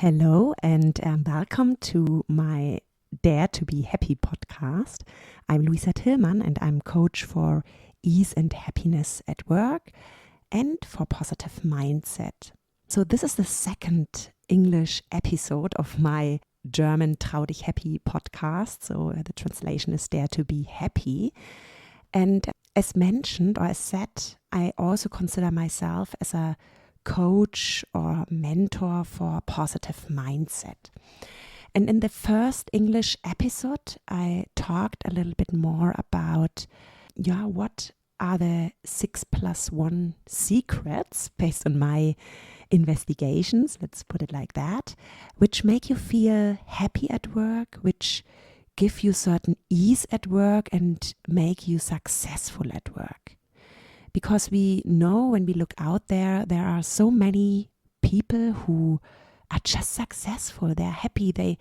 Hello and welcome to my Dare to be Happy podcast. I'm Luisa Tillmann and I'm coach for ease and happiness at work and for positive mindset. So this is the second English episode of my German Trau dich happy podcast. So the translation is Dare to be Happy. And as mentioned or as said, I also consider myself as a coach or mentor for positive mindset. And in the first English episode, I talked a little bit more about, what are the 6+1 secrets based on my investigations, let's put it like that, which make you feel happy at work, which give you certain ease at work and make you successful at work. Because we know when we look out there are so many people who are just successful. They're happy. They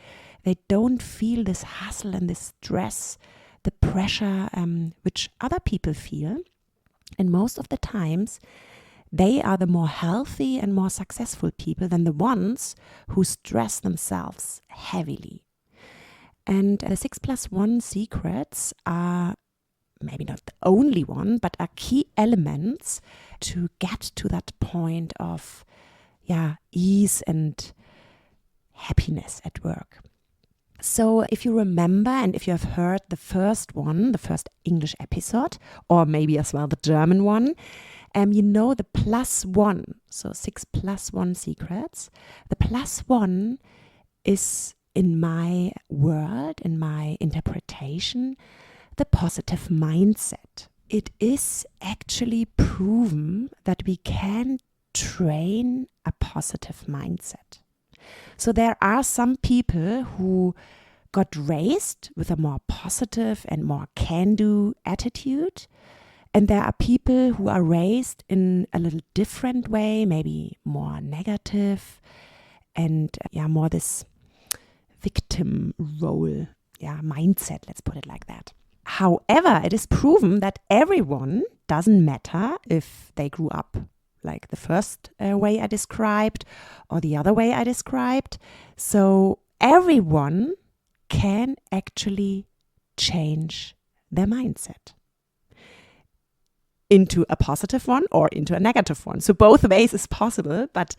don't feel this hustle and this stress, the pressure which other people feel. And most of the times, they are the more healthy and more successful people than the ones who stress themselves heavily. And the 6+1 secrets are maybe not the only one, but are key elements to get to that point of ease and happiness at work. So if you remember and if you have heard the first English episode, or maybe as well the German one, you know the +1, so 6+1 secrets. The +1 is in my world, in my interpretation, the positive mindset. It is actually proven that we can train a positive mindset. So there are some people who got raised with a more positive and more can-do attitude. And there are people who are raised in a little different way, maybe more negative and more this victim role, mindset, let's put it like that. However, it is proven that everyone, doesn't matter if they grew up like the first way I described or the other way I described. So everyone can actually change their mindset into a positive one or into a negative one. So both ways is possible, but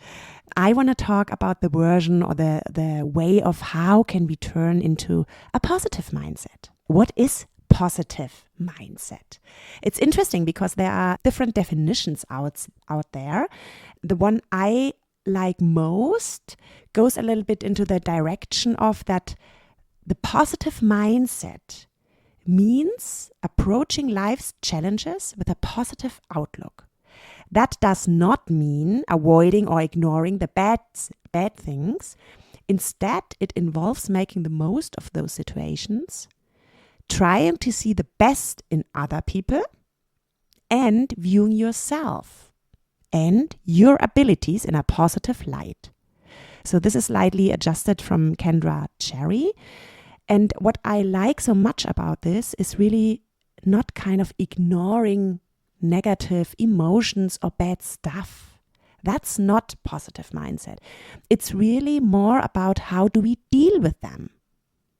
I want to talk about the version or the way of how can we turn into a positive mindset. What is positive mindset? It's interesting because there are different definitions out there. The one I like most goes a little bit into the direction of that the positive mindset means approaching life's challenges with a positive outlook. That does not mean avoiding or ignoring the bad things. Instead, it involves making the most of those situations, trying to see the best in other people, and viewing yourself and your abilities in a positive light. So this is slightly adjusted from Kendra Cherry. And what I like so much about this is really not kind of ignoring negative emotions or bad stuff. That's not positive mindset. It's really more about how do we deal with them.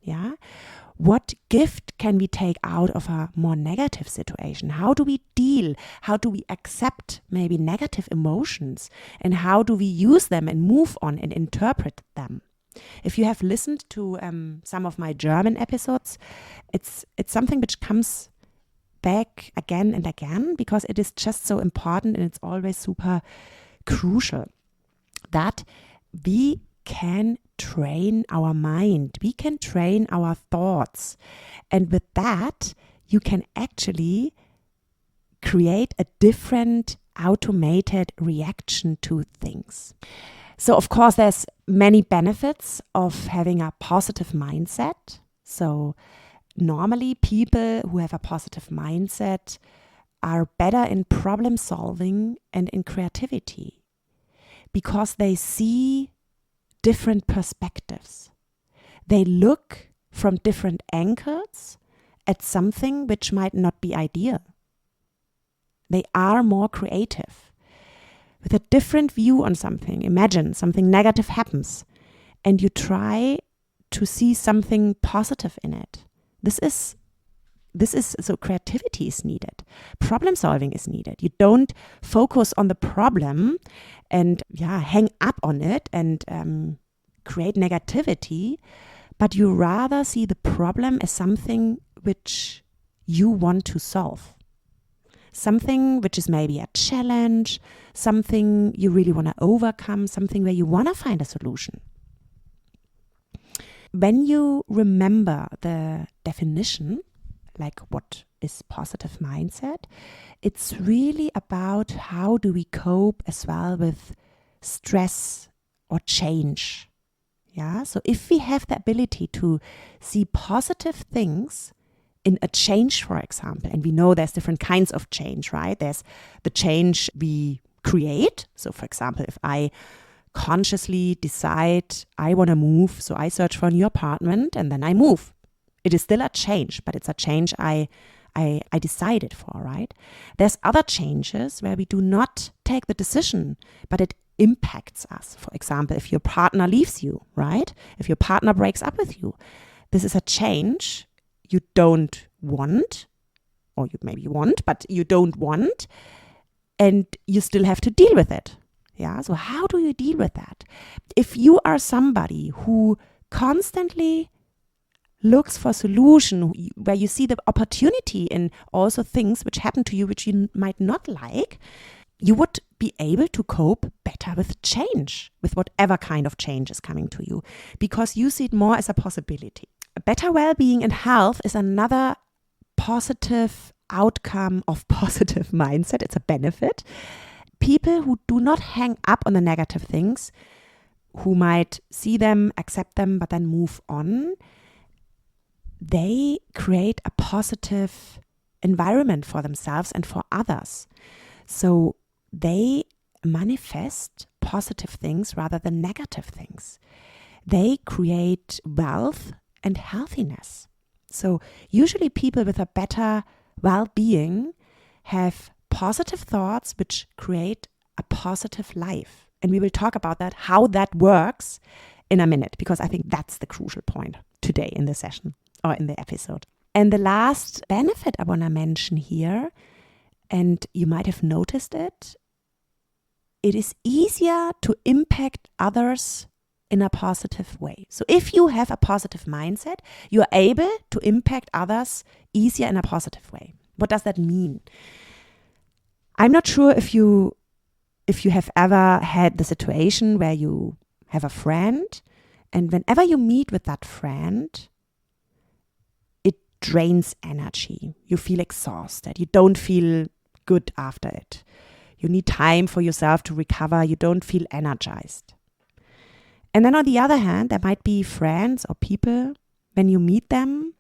Yeah? What gift can we take out of a more negative situation? How do we deal? How do we accept maybe negative emotions? And how do we use them and move on and interpret them? If you have listened to some of my German episodes, it's something which comes back again and again because it is just so important and it's always super crucial that we can train our mind. We can train our thoughts. And with that, you can actually create a different automated reaction to things. So, of course, there's many benefits of having a positive mindset. So, normally people who have a positive mindset are better in problem solving and in creativity because they see different perspectives. They look from different angles at something which might not be ideal. They are more creative. With a different view on something, imagine something negative happens and you try to see something positive in it. This is so creativity is needed. Problem solving is needed. You don't focus on the problem and hang up on it and create negativity, but you rather see the problem as something which you want to solve. Something which is maybe a challenge, something you really want to overcome, something where you want to find a solution. When you remember the definition, like what is positive mindset, it's really about how do we cope as well with stress or change. Yeah, so if we have the ability to see positive things in a change, for example, and we know there's different kinds of change, right? There's the change we create. So for example, if I consciously decide I want to move, so I search for a new apartment and then I move. It is still a change, but it's a change I decided for, right? There's other changes where we do not take the decision, but it impacts us. For example, if your partner leaves you, right? If your partner breaks up with you, this is a change you don't want, or you maybe want, but you don't want, and you still have to deal with it. Yeah, so how do you deal with that? If you are somebody who constantly looks for a solution, where you see the opportunity in also things which happen to you which you might not like, you would be able to cope better with change, with whatever kind of change is coming to you, because you see it more as a possibility. A better well-being and health is another positive outcome of positive mindset. It's a benefit. People who do not hang up on the negative things, who might see them, accept them, but then move on, they create a positive environment for themselves and for others. So they manifest positive things rather than negative things. They create wealth and healthiness. So usually people with a better well-being have positive thoughts which create a positive life. And we will talk about that, how that works in a minute, because I think that's the crucial point today in the session or in the episode. And the last benefit I want to mention here, and you might have noticed it is easier to impact others in a positive way. So if you have a positive mindset, you are able to impact others easier in a positive way. What does that mean? I'm not sure if you have ever had the situation where you have a friend, and whenever you meet with that friend, it drains energy. You feel exhausted. You don't feel good after it. You need time for yourself to recover. You don't feel energized. And then on the other hand, there might be friends or people, when you meet them,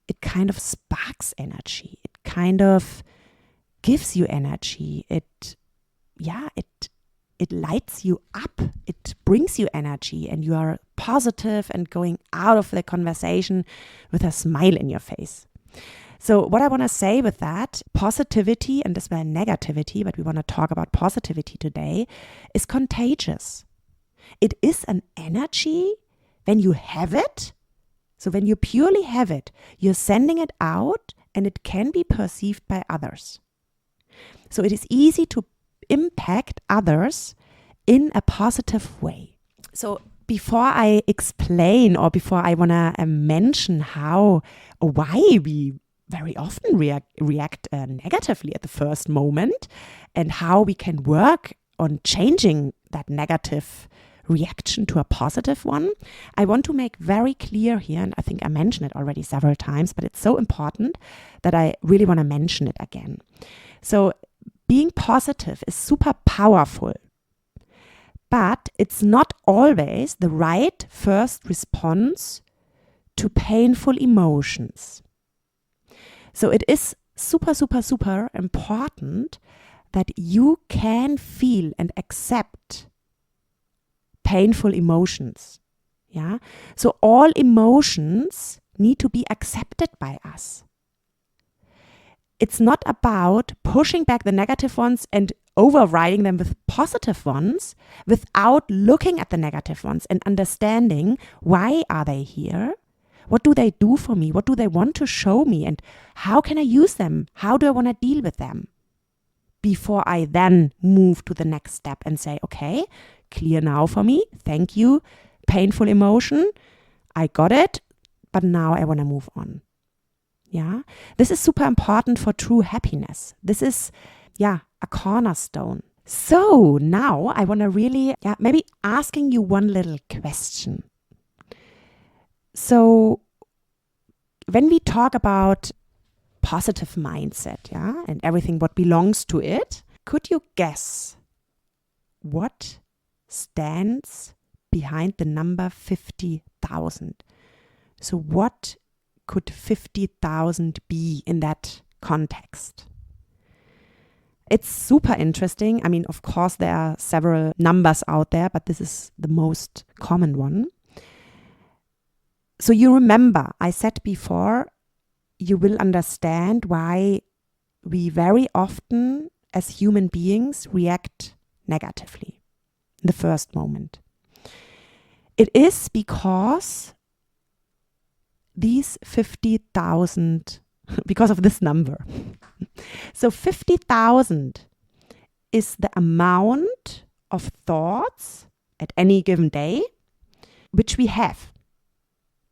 it kind of sparks energy. It kind of gives you energy. It lights you up. It brings you energy, and you are positive and going out of the conversation with a smile in your face. So what I want to say with that, positivity and as well negativity, but we want to talk about positivity today, is contagious. It is an energy when you have it. So when you purely have it, you're sending it out and it can be perceived by others. So it is easy to impact others in a positive way. So before I explain, or before I want to mention how or why we very often react negatively at the first moment, and how we can work on changing that negative reaction to a positive one, I want to make very clear here, and I think I mentioned it already several times, but it's so important that I really want to mention it again. So being positive is super powerful, but it's not always the right first response to painful emotions. So it is super, super, super important that you can feel and accept painful emotions. Yeah. So all emotions need to be accepted by us. it's not about pushing back the negative ones and overriding them with positive ones without looking at the negative ones and understanding why are they here? What do they do for me? What do they want to show me? And how can I use them? How do I want to deal with them? Before I then move to the next step and say, okay, clear now for me. Thank you. Painful emotion. I got it. But now I want to move on. Yeah. This is super important for true happiness. This is, a cornerstone. So now I want to really, maybe asking you one little question. So when we talk about positive mindset, and everything what belongs to it, could you guess what stands behind the number 50,000? So what could 50,000 be in that context? It's super interesting. I mean, of course, there are several numbers out there, but this is the most common one. So you remember, I said before, you will understand why we very often as human beings react negatively in the first moment. It is because these 50,000, because of this number. So 50,000 is the amount of thoughts at any given day which we have.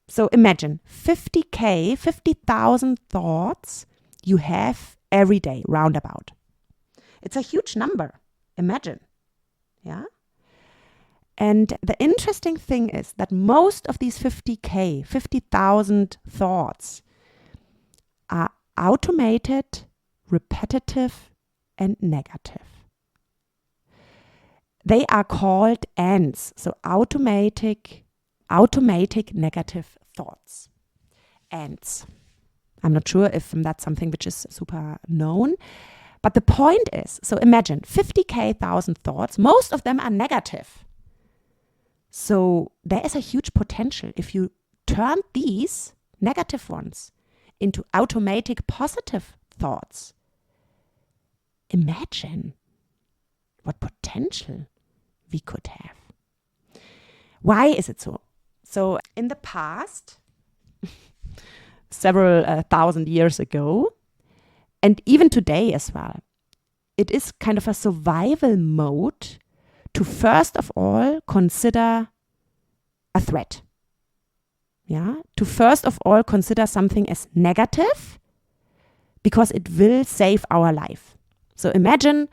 So imagine 50,000 thoughts you have every day, roundabout. It's a huge number. Imagine. Yeah. And the interesting thing is that most of these 50,000 thoughts are automated, repetitive, and negative. They are called ANDs, so automatic negative thoughts. ANDs. I'm not sure if that's something which is super known. But the point is, so imagine 50,000 thoughts, most of them are negative. So there is a huge potential if you turn these negative ones into automatic positive thoughts. Imagine what potential we could have. Why is it so? So in the past, several thousand years ago, and even today as well, it is kind of a survival mode to first of all consider a threat. Yeah, to first of all consider something as negative because it will save our life. So imagine,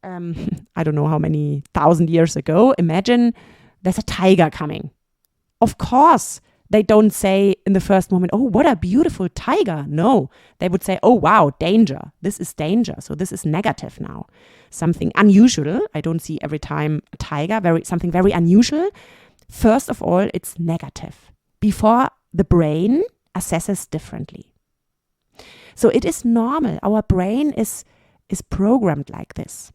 I don't know how many thousand years ago, imagine there's a tiger coming. Of course, they don't say in the first moment, oh, what a beautiful tiger. No, they would say, oh, wow, danger. This is danger. So this is negative now. Something unusual. I don't see every time a tiger, something very unusual. First of all, it's negative before the brain assesses differently. So it is normal. Our brain is programmed like this.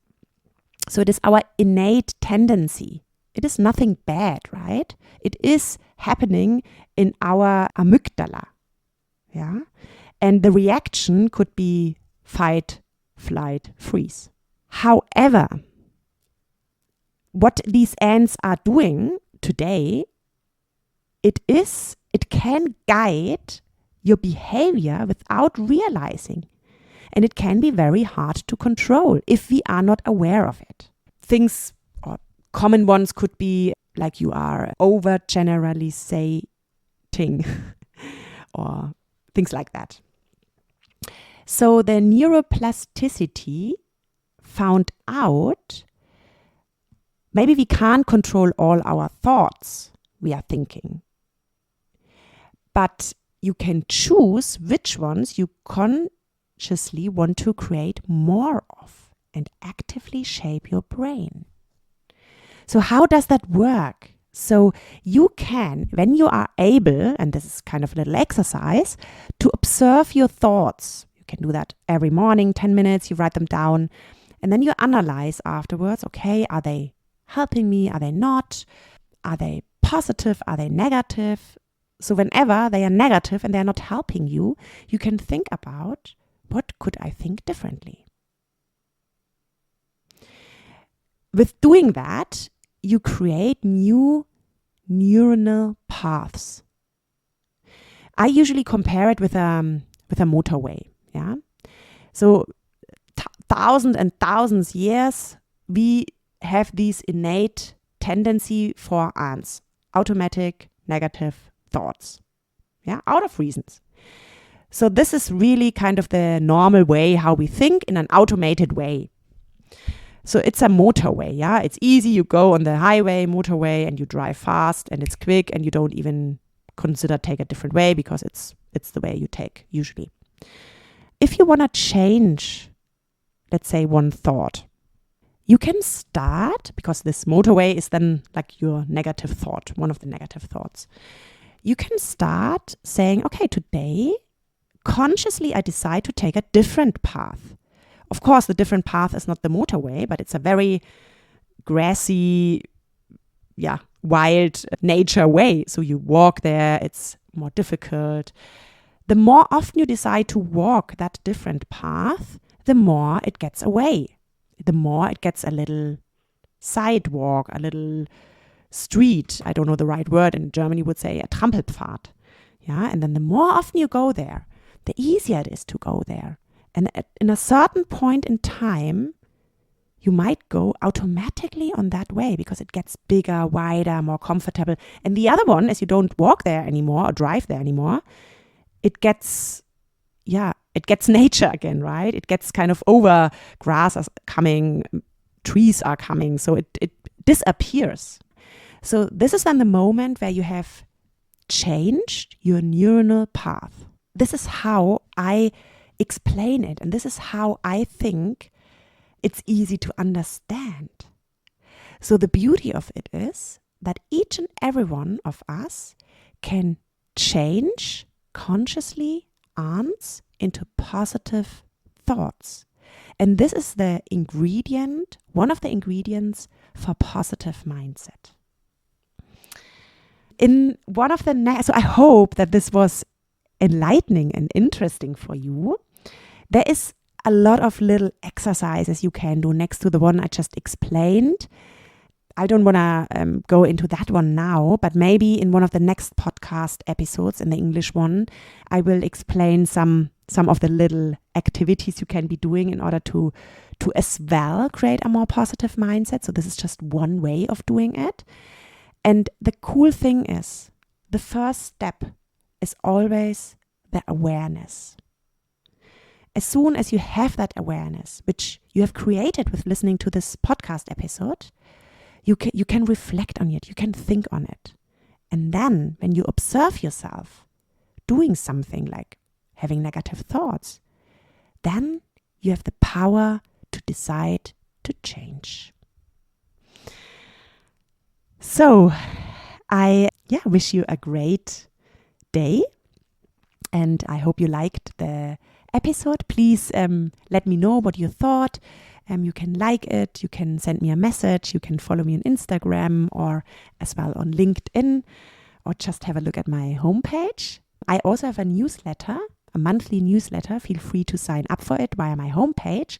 So it is our innate tendency. It is nothing bad, right? It is happening in our amygdala. Yeah. And the reaction could be fight, flight, freeze. However, what these ants are doing today, it can guide your behavior without realizing. And it can be very hard to control if we are not aware of it. Things or common ones could be like you are overgeneralizing or things like that. So the neuroplasticity found out maybe we can't control all our thoughts we are thinking, but you can choose which ones you consciously want to create more of and actively shape your brain. So how does that work? So you can, when you are able, and this is kind of a little exercise, to observe your thoughts. You can do that every morning, 10 minutes, you write them down, and then you analyze afterwards, okay, are they helping me? Are they not? Are they positive? Are they negative? So whenever they are negative and they're not helping you, you can think about what could I think differently? With doing that, you create new neuronal paths. I usually compare it with a motorway. Yeah. So thousands and thousands years, we have this innate tendency for ants, automatic negative thoughts. Yeah, out of reasons. So this is really kind of the normal way how we think in an automated way. So it's a motorway, yeah? It's easy. You go on the highway, motorway, and you drive fast and it's quick and you don't even consider take a different way because it's the way you take usually. If you want to change, let's say, one thought, you can start, because this motorway is then like your negative thought, one of the negative thoughts. You can start saying, okay, today, consciously I decide to take a different path. Of course, the different path is not the motorway, but it's a very grassy, wild nature way. So you walk there, it's more difficult. The more often you decide to walk that different path, the more it gets away. The more it gets a little sidewalk, a little street. I don't know the right word. In Germany would say a Trampelpfad. Yeah, and then the more often you go there, the easier it is to go there. And in a certain point in time, you might go automatically on that way because it gets bigger, wider, more comfortable. And the other one, as you don't walk there anymore or drive there anymore, it gets nature again, right? It gets kind of over, grass is coming, trees are coming, so it disappears. So this is then the moment where you have changed your neuronal path. This is how I explain it, and this is how I think it's easy to understand. So the beauty of it is that each and every one of us can change consciously ants into positive thoughts. And this is the ingredient, one of the ingredients for positive mindset. In one of the so I hope that this was enlightening and interesting for you. There is a lot of little exercises you can do next to the one I just explained. I don't want to go into that one now, but maybe in one of the next podcast episodes, in the English one, I will explain some of the little activities you can be doing in order to as well create a more positive mindset. So this is just one way of doing it. And the cool thing is, the first step is always the awareness. As soon as you have that awareness, which you have created with listening to this podcast episode, you can reflect on it, you can think on it. And then when you observe yourself doing something like having negative thoughts, then you have the power to decide to change. So I wish you a great day, and I hope you liked the episode. Please let me know what you thought. You can like it, you can send me a message, you can follow me on Instagram or as well on LinkedIn, or just have a look at my homepage. I also have a newsletter, a monthly newsletter. Feel free to sign up for it via my homepage.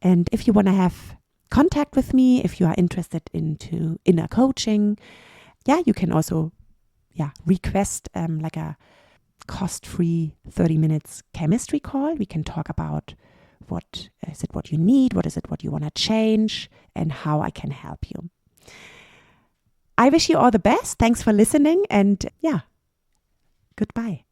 And if you want to have contact with me, if you are interested into inner coaching, you can also request like a cost-free 30 minutes chemistry call. We can talk about what is it what you need, what is it what you want to change, and how I can help you. I wish you all the best. Thanks for listening, and goodbye.